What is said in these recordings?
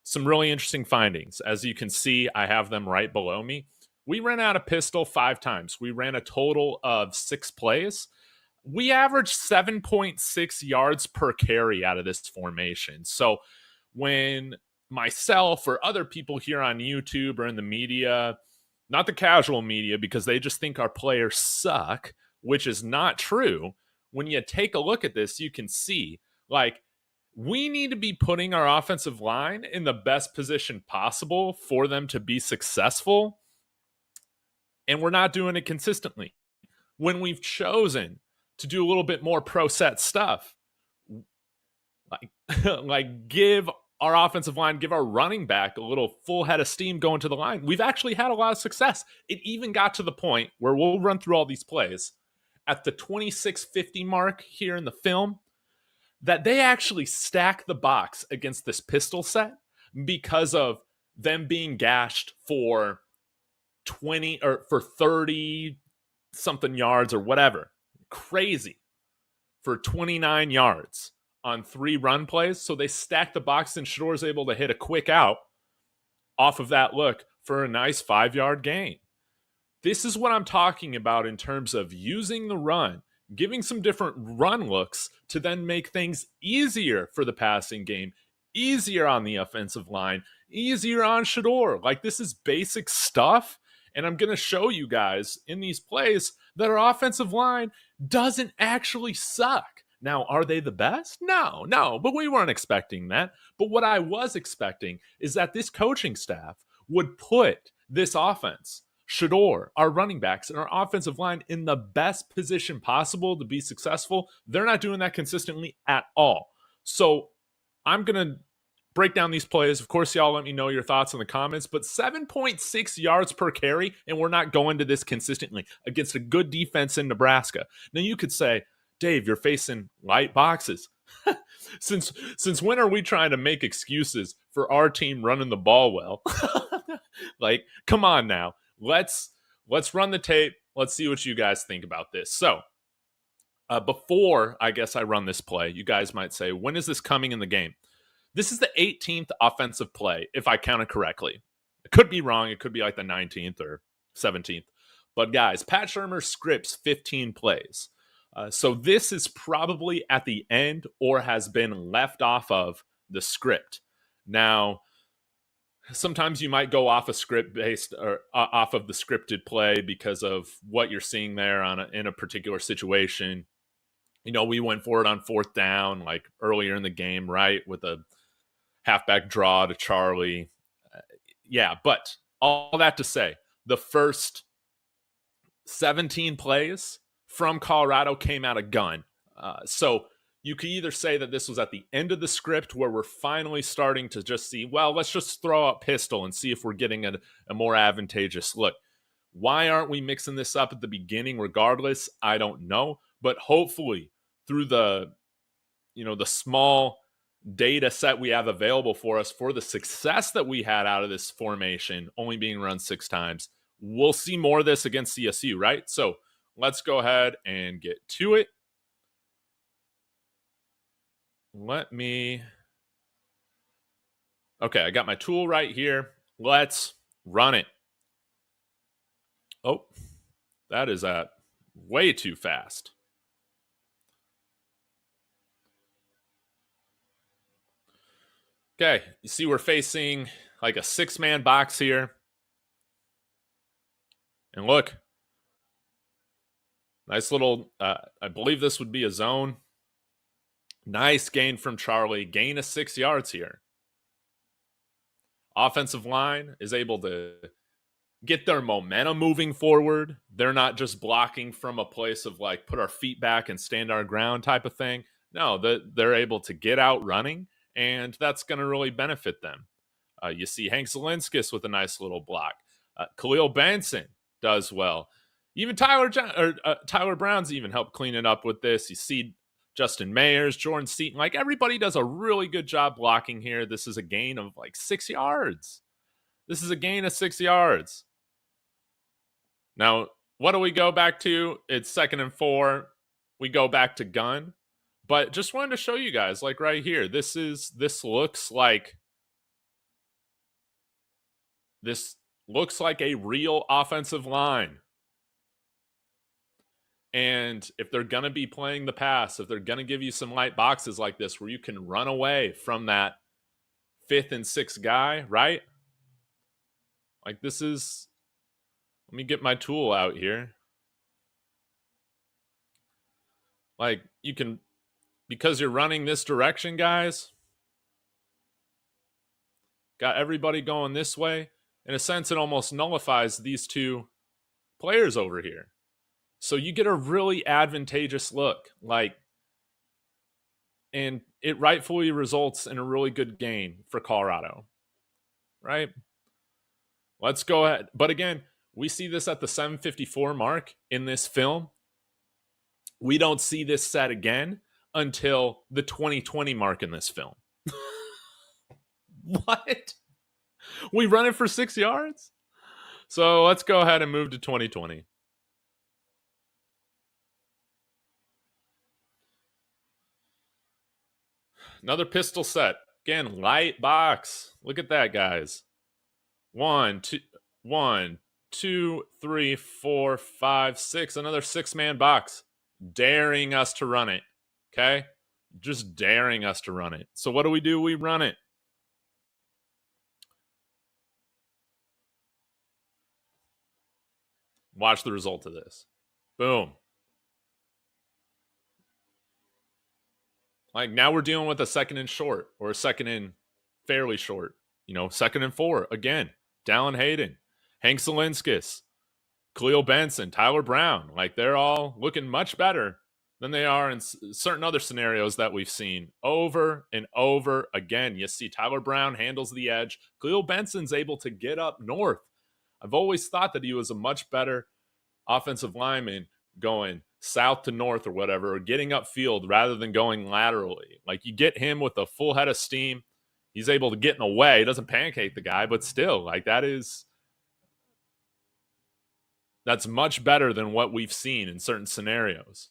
some really interesting findings. As you can see, I have them right below me. We ran out of pistol 5 times. We ran a total of 6 plays. We averaged 7.6 yards per carry out of this formation. So when myself or other people here on YouTube or in the media, not the casual media, because they just think our players suck, which is not true. When you take a look at this, you can see, like, we need to be putting our offensive line in the best position possible for them to be successful, and we're not doing it consistently. When we've chosen to do a little bit more pro set stuff, like give our offensive line, give our running back a little full head of steam going to the line, we've actually had a lot of success. It even got to the point where we'll run through all these plays at the 26:50 mark here in the film, that they actually stack the box against this pistol set because of them being gashed for 20 or for 30 something yards or whatever. Crazy. For 29 yards on 3 run plays. So they stack the box, and Shador's able to hit a quick out off of that look for a nice 5-yard gain. This is what I'm talking about in terms of using the run, giving some different run looks to then make things easier for the passing game, easier on the offensive line, easier on Shador. Like, this is basic stuff, and I'm going to show you guys in these plays that our offensive line doesn't actually suck. Now, are they the best? No, but we weren't expecting that. But what I was expecting is that this coaching staff would put this offense, Shador, our running backs, and our offensive line in the best position possible to be successful. They're not doing that consistently at all. So I'm going to break down these plays. Of course, y'all let me know your thoughts in the comments, but 7.6 yards per carry, and we're not going to this consistently against a good defense in Nebraska. Now, you could say, Dave, you're facing light boxes. Since when are we trying to make excuses for our team running the ball well? Like, come on now. Let's run the tape. Let's see what you guys think about this. So, before I guess I run this play, you guys might say, when is this coming in the game? This is the 18th offensive play, if I counted correctly. It could be wrong. It could be like the 19th or 17th. But guys, Pat Shurmur scripts 15 plays. So this is probably at the end or has been left off of the script. Now, sometimes you might go off a script based or off of the scripted play because of what you're seeing there in a particular situation. You know, we went for it on 4th down, like earlier in the game, right? With a halfback draw to Charlie. Yeah, but all that to say, the first 17 plays from Colorado came out of gun. So you could either say that this was at the end of the script where we're finally starting to just see, well, let's just throw out pistol and see if we're getting a more advantageous look. Why aren't we mixing this up at the beginning regardless? I don't know. But hopefully through the small data set we have available for us for the success that we had out of this formation, only being run 6 times, we'll see more of this against CSU, right? So let's go ahead and get to it. Okay, I got my tool right here. Let's run it. Oh, that is at way too fast. Okay, you see we're facing like a 6-man box here. And look, nice little, I believe this would be a zone. Nice gain from Charlie, gain of 6 yards here. Offensive line is able to get their momentum moving forward. They're not just blocking from a place of like put our feet back and stand our ground type of thing. No, they're able to get out running, and that's going to really benefit them. You see Hank Zelinskis with a nice little block. Khalil Benson does well. Even Tyler Brown's even helped clean it up with this. You see Justin Mayers, Jordan Seaton, like everybody does a really good job blocking here. This is a gain of like 6 yards. This is a gain of 6 yards. Now, what do we go back to? It's 2nd and 4. We go back to gun. But just wanted to show you guys, like right here, this looks like This looks like a real offensive line. And if they're going to be playing the pass, if they're going to give you some light boxes like this where you can run away from that 5th and 6th guy, right? Like this is, let me get my tool out here. Like you can, because you're running this direction, guys, got everybody going this way. In a sense, it almost nullifies these two players over here. So you get a really advantageous look, like, and it rightfully results in a really good gain for Colorado, right? Let's go ahead. But again, we see this at the 7:54 mark in this film. We don't see this set again until the 2020 mark in this film. What? We run it for 6 yards? So let's go ahead and move to 2020. Another pistol set. Again, light box. Look at that, guys. 1, 2, 3, 4, 5, 6. Another 6-man box. Daring us to run it. Okay? Just daring us to run it. So what do? We run it. Watch the result of this. Boom. Like now we're dealing with a 2nd and short or a 2nd and fairly short. 2nd and 4. Again, Dallin Hayden, Hank Zielinskis, Khalil Benson, Tyler Brown. Like they're all looking much better than they are in certain other scenarios that we've seen over and over again. You see Tyler Brown handles the edge. Khalil Benson's able to get up north. I've always thought that he was a much better offensive lineman going south to north or whatever, or getting upfield rather than going laterally. Like you get him with a full head of steam. He's able to get in the way. He doesn't pancake the guy, but still, like that's much better than what we've seen in certain scenarios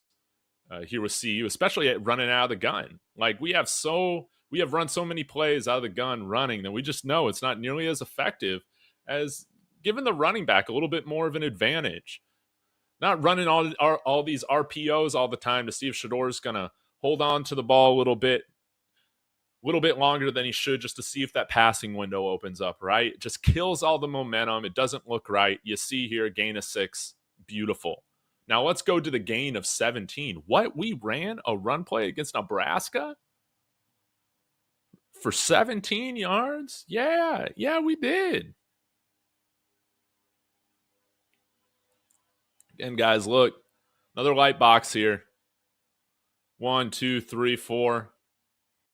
here with CU, especially at running out of the gun. Like we have run so many plays out of the gun running that we just know it's not nearly as effective as giving the running back a little bit more of an advantage. Not running all these RPOs all the time to see if Shador's going to hold on to the ball a little bit longer than he should, just to see if that passing window opens up, right? It just kills all the momentum. It doesn't look right. You see here, gain of 6. Beautiful. Now let's go to the gain of 17. What? We ran a run play against Nebraska for 17 yards? Yeah, we did. And guys, look, another light box here. 1, 2, 3, 4.